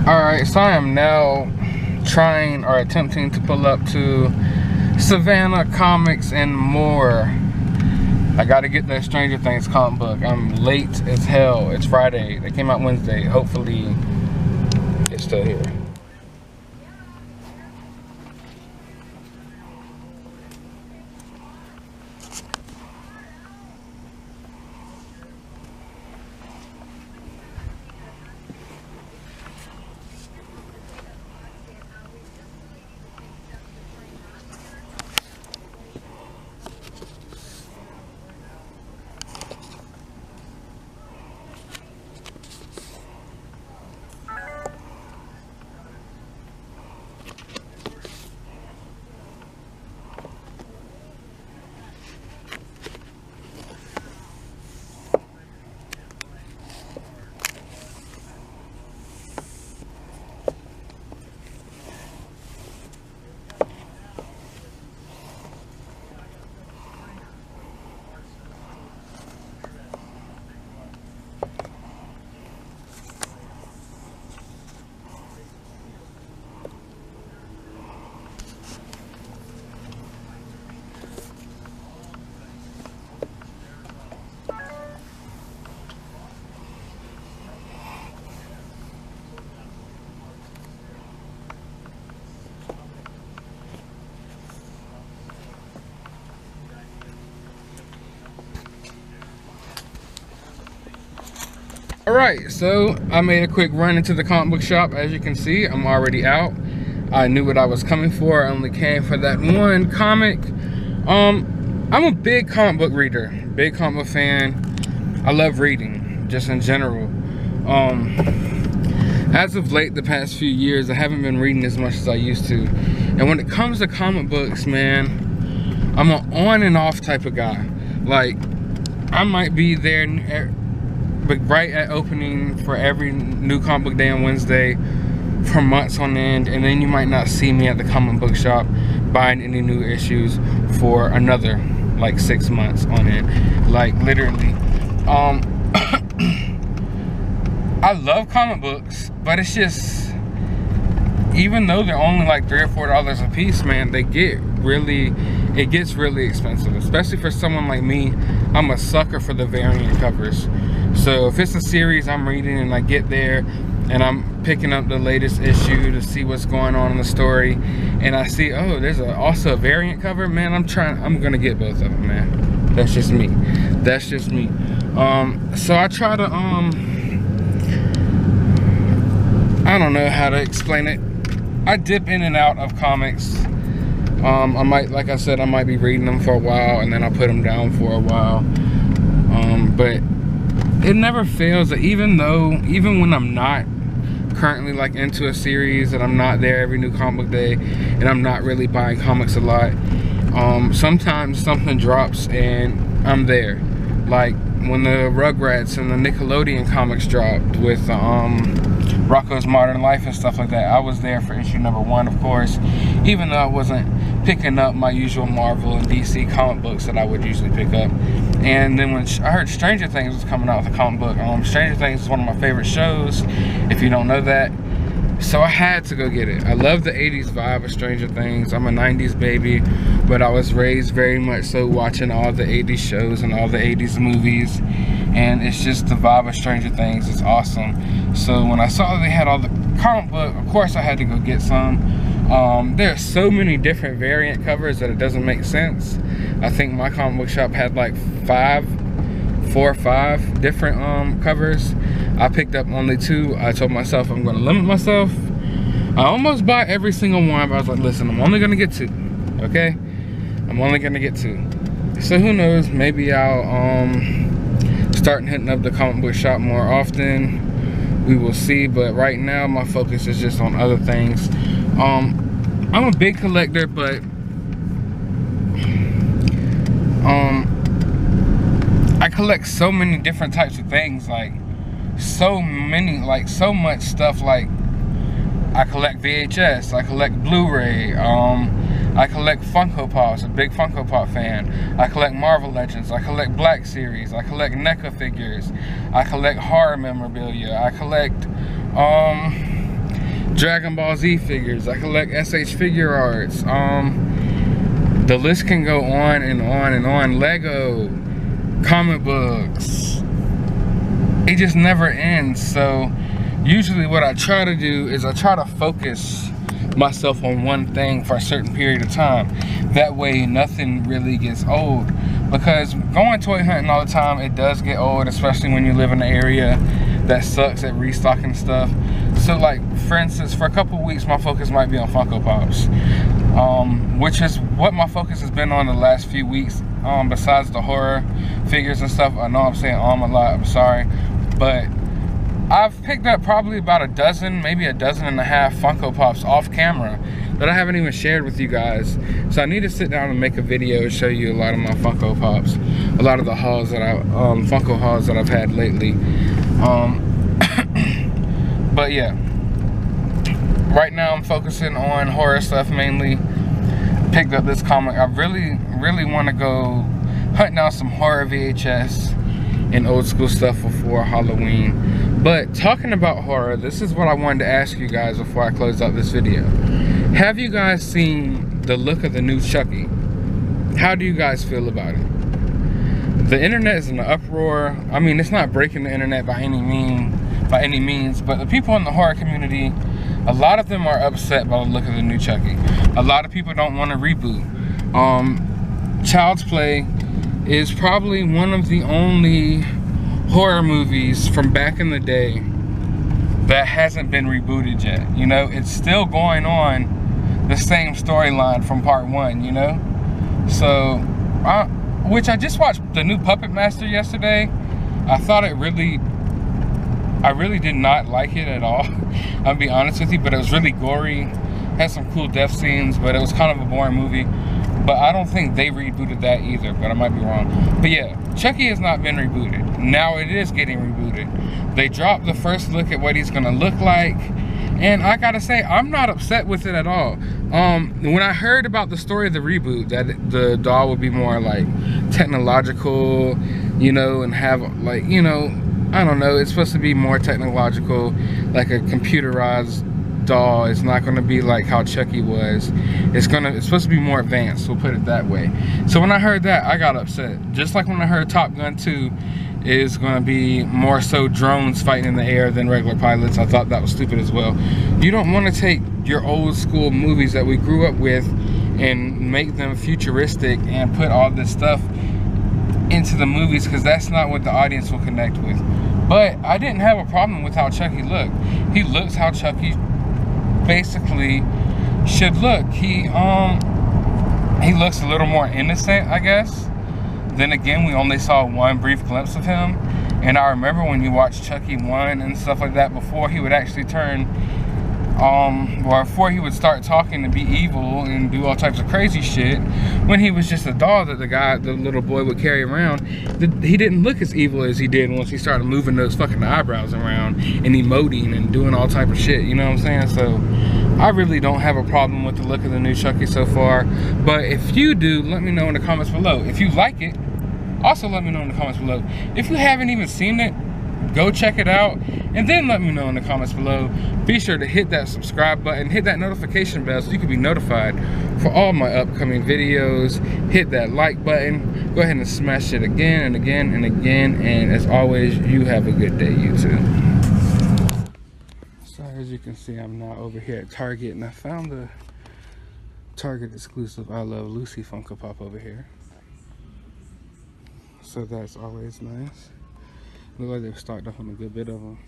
Alright, so I am now trying or attempting to pull up to Savannah Comics and More. I gotta get that Stranger Things comic book. I'm late as hell. It's Friday. They came out Wednesday. Hopefully it's still here. Alright, so I made a quick run into the comic book shop. As you can see, I'm already out. I knew what I was coming for. I only came for that one comic. I'm a big comic book reader, big comic book fan. I love reading, just in general. As of late, the past few years, I haven't been reading as much as I used to. And when it comes to comic books, man, I'm an on and off type of guy. Like, I might be there but right at opening for every new comic book day on Wednesday for months on end, and then you might not see me at the comic book shop buying any new issues for another like 6 months on end. Like, literally. I love comic books, but it's just, even though they're only like $3 or $4 a piece, man, it gets really expensive, especially for someone like me. I'm a sucker for the variant covers. So if it's a series I'm reading and I get there and I'm picking up the latest issue to see what's going on in the story, and I see, oh, there's also a variant cover, man, I'm gonna get both of them, man. That's just me. That's just me. So I try to, I don't know how to explain it. I dip in and out of comics. I might, like I said, I might be reading them for a while and then I'll put them down for a while. But it never fails that even when I'm not currently like into a series and I'm not there every new comic book day and I'm not really buying comics a lot, sometimes something drops and I'm there. Like when the Rugrats and the Nickelodeon comics dropped with Rocko's Modern Life and stuff like that, I was there for issue number 1, of course, even though I wasn't picking up my usual Marvel and DC comic books that I would usually pick up. And then when I heard Stranger Things was coming out with a comic book, Stranger Things is one of my favorite shows, if you don't know that. So I had to go get it. I love the 80s vibe of Stranger Things. I'm a 90s baby, but I was raised very much so watching all the 80s shows and all the 80s movies. And it's just the vibe of Stranger Things. It's awesome. So when I saw they had all the comic book, of course I had to go get some. There are so many different variant covers that it doesn't make sense. I think my comic book shop had like 4 or 5 different covers. I picked up only 2. I told myself I'm going to limit myself. I almost bought every single one, but I was like, listen, I'm only going to get 2, okay? I'm only going to get 2. So who knows, maybe I'll start hitting up the comic book shop more often. We will see, but right now my focus is just on other things. I'm a big collector, but I collect so many different types of things, like so much stuff. Like, I collect VHS, I collect Blu-ray, I collect Funko Pops, a big Funko Pop fan. I collect Marvel Legends, I collect Black Series, I collect NECA figures, I collect horror memorabilia, I collect Dragon Ball Z figures. I collect SHFIGUARTS. The list can go on and on and on. Lego, comic books. It just never ends. So usually what I try to do is I try to focus myself on one thing for a certain period of time. That way nothing really gets old. Because going toy hunting all the time, it does get old, especially when you live in an area that sucks at restocking stuff. So like, for instance, for a couple of weeks, my focus might be on Funko Pops. Which is what my focus has been on the last few weeks, besides the horror figures and stuff. I know I'm saying a lot, I'm sorry. But I've picked up probably about a dozen, maybe a dozen and a half Funko Pops off camera that I haven't even shared with you guys. So I need to sit down and make a video and show you a lot of my Funko Pops, a lot of the hauls that Funko hauls that I've had lately. But yeah, right now I'm focusing on horror stuff mainly. Picked up this comic. I really want to go hunt down some horror VHS and old school stuff before Halloween. But talking about horror, this is what I wanted to ask you guys before I close out this video. Have you guys seen the look of the new Chucky? How do you guys feel about it? The internet is in an uproar. I mean, it's not breaking the internet by any means, but the people in the horror community, a lot of them are upset by the look of the new Chucky. A lot of people don't want to reboot. Child's Play is probably one of the only horror movies from back in the day that hasn't been rebooted yet. You know, it's still going on the same storyline from part 1, you know? So, which I just watched the new Puppet Master yesterday. I really did not like it at all. I'll be honest with you, but it was really gory. Had some cool death scenes, but it was kind of a boring movie. But I don't think they rebooted that either, but I might be wrong. But yeah, Chucky has not been rebooted. Now it is getting rebooted. They dropped the first look at what he's gonna look like. And I gotta say, I'm not upset with it at all. When I heard about the story of the reboot, that the doll would be more like technological, you know, and have like, you know, I don't know, it's supposed to be more technological, like a computerized doll. It's not gonna be like how Chucky was. It's supposed to be more advanced, we'll put it that way. So when I heard that, I got upset. Just like when I heard Top Gun 2 is gonna be more so drones fighting in the air than regular pilots, I thought that was stupid as well. You don't wanna take your old school movies that we grew up with and make them futuristic and put all this stuff into the movies, because that's not what the audience will connect with. But I didn't have a problem with how Chucky looked. He looks how Chucky basically should look. He looks a little more innocent, I guess. Then again, we only saw one brief glimpse of him, and I remember when you watch Chucky 1 and stuff like that, before he would actually turn or before he would start talking to be evil and do all types of crazy shit, when he was just a doll that the little boy would carry around, he didn't look as evil as he did once he started moving those fucking eyebrows around and emoting and doing all type of shit, you know what I'm saying? So I really don't have a problem with the look of the new Chucky so far. But if you do, let me know in the comments below. If you like it, also let me know in the comments below. If you haven't even seen it, go check it out, and then let me know in the comments below. Be sure to hit that subscribe button, hit that notification bell so you can be notified for all my upcoming videos. Hit that like button. Go ahead and smash it again and again and again. And as always, you have a good day, YouTube. So as you can see, I'm now over here at Target, and I found the Target exclusive I Love Lucy Funko Pop over here. So that's always nice. Look like they've stocked up on a good bit of them.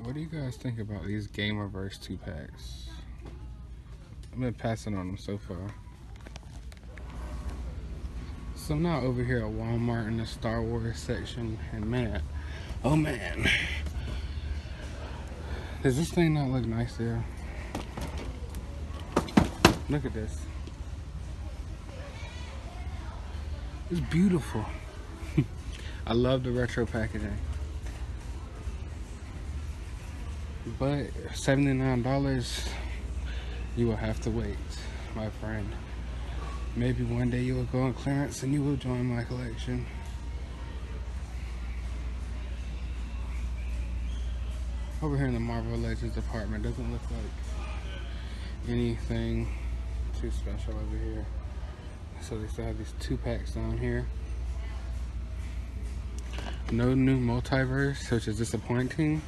What do you guys think about these Gamerverse 2-packs? I've been passing on them so far. So I'm now over here at Walmart in the Star Wars section, and man, oh man, does this thing not look nice there? Look at this. It's beautiful. I love the retro packaging. But $79, you will have to wait, my friend. Maybe one day you will go on clearance and you will join my collection. Over here in the Marvel Legends department, doesn't look like anything too special over here. So they still have these 2-packs down here. No new multiverse, which is disappointing,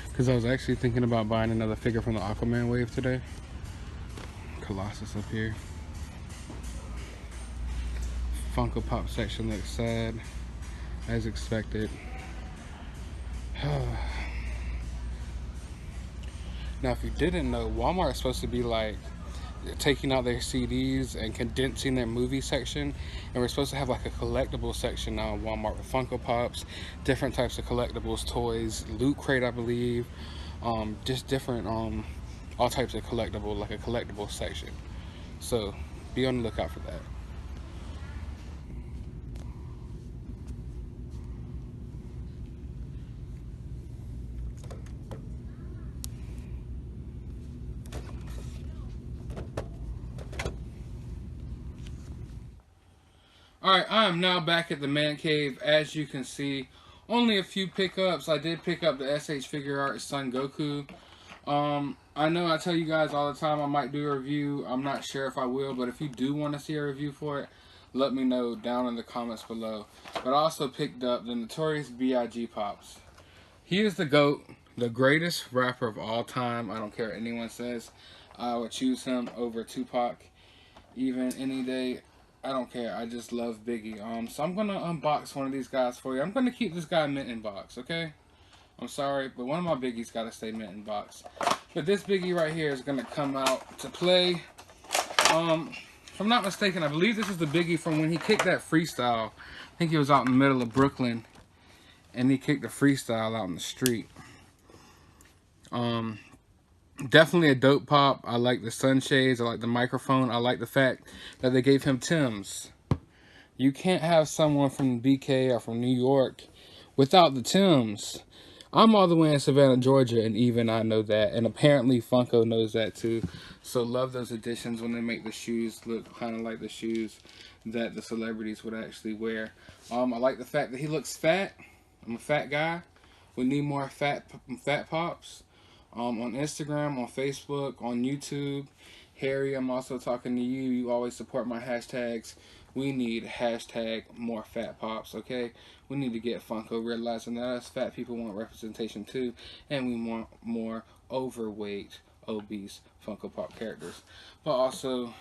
because I was actually thinking about buying another figure from the Aquaman wave today. Colossus up here. Funko Pop section looks sad, as expected. Now, if you didn't know, Walmart is supposed to be like taking out their CDs and condensing their movie section, and we're supposed to have like a collectible section now in Walmart with Funko Pops, different types of collectibles, toys, Loot Crate, I believe, just different all types of collectible, like a collectible section. So be on the lookout for that. Alright, I am now back at the man cave. As you can see, only a few pickups. I did pick up the SHFIGUARTS Son Goku. I know I tell you guys all the time I might do a review. I'm not sure if I will, but if you do want to see a review for it, let me know down in the comments below. But I also picked up the Notorious B.I.G. Pops. He is the GOAT, the greatest rapper of all time. I don't care what anyone says. I would choose him over Tupac, even any day. I don't care. I just love Biggie. So I'm gonna unbox one of these guys for you. I'm gonna keep this guy mint in box, okay? I'm sorry, but one of my Biggies gotta stay mint in box. But this Biggie right here is gonna come out to play. If I'm not mistaken, I believe this is the Biggie from when he kicked that freestyle. I think he was out in the middle of Brooklyn, and he kicked the freestyle out in the street. Definitely a dope pop. I like the sunshades. I like the microphone. I like the fact that they gave him Timbs. You can't have someone from BK or from New York without the Timbs. I'm all the way in Savannah, Georgia, and even I know that. And apparently Funko knows that too. So love those additions when they make the shoes look kind of like the shoes that the celebrities would actually wear. I like the fact that he looks fat. I'm a fat guy. We need more fat pops. On Instagram, on Facebook, on YouTube. Harry, I'm also talking to you. You always support my hashtags. We need hashtag more fat pops, okay? We need to get Funko realizing that us fat people want representation too, and we want more overweight, obese Funko Pop characters. But also,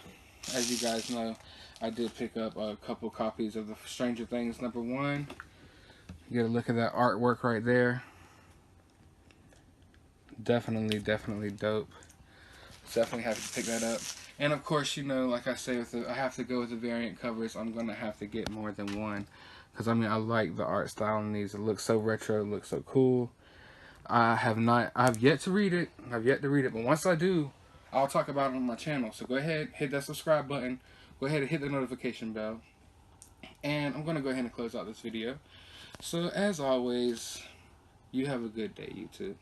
as you guys know, I did pick up a couple copies of the Stranger Things #1. Get a look at that artwork right there. Definitely dope. Definitely have to pick that up. And of course, you know, like I say, I have to go with the variant covers. I'm gonna have to get more than one, because I mean, I like the art style in these. It looks so retro, it looks so cool. I've yet to read it. But once I do, I'll talk about it on my channel. So go ahead, hit that subscribe button. Go ahead and hit the notification bell. And I'm gonna go ahead and close out this video. So as always, you have a good day, YouTube.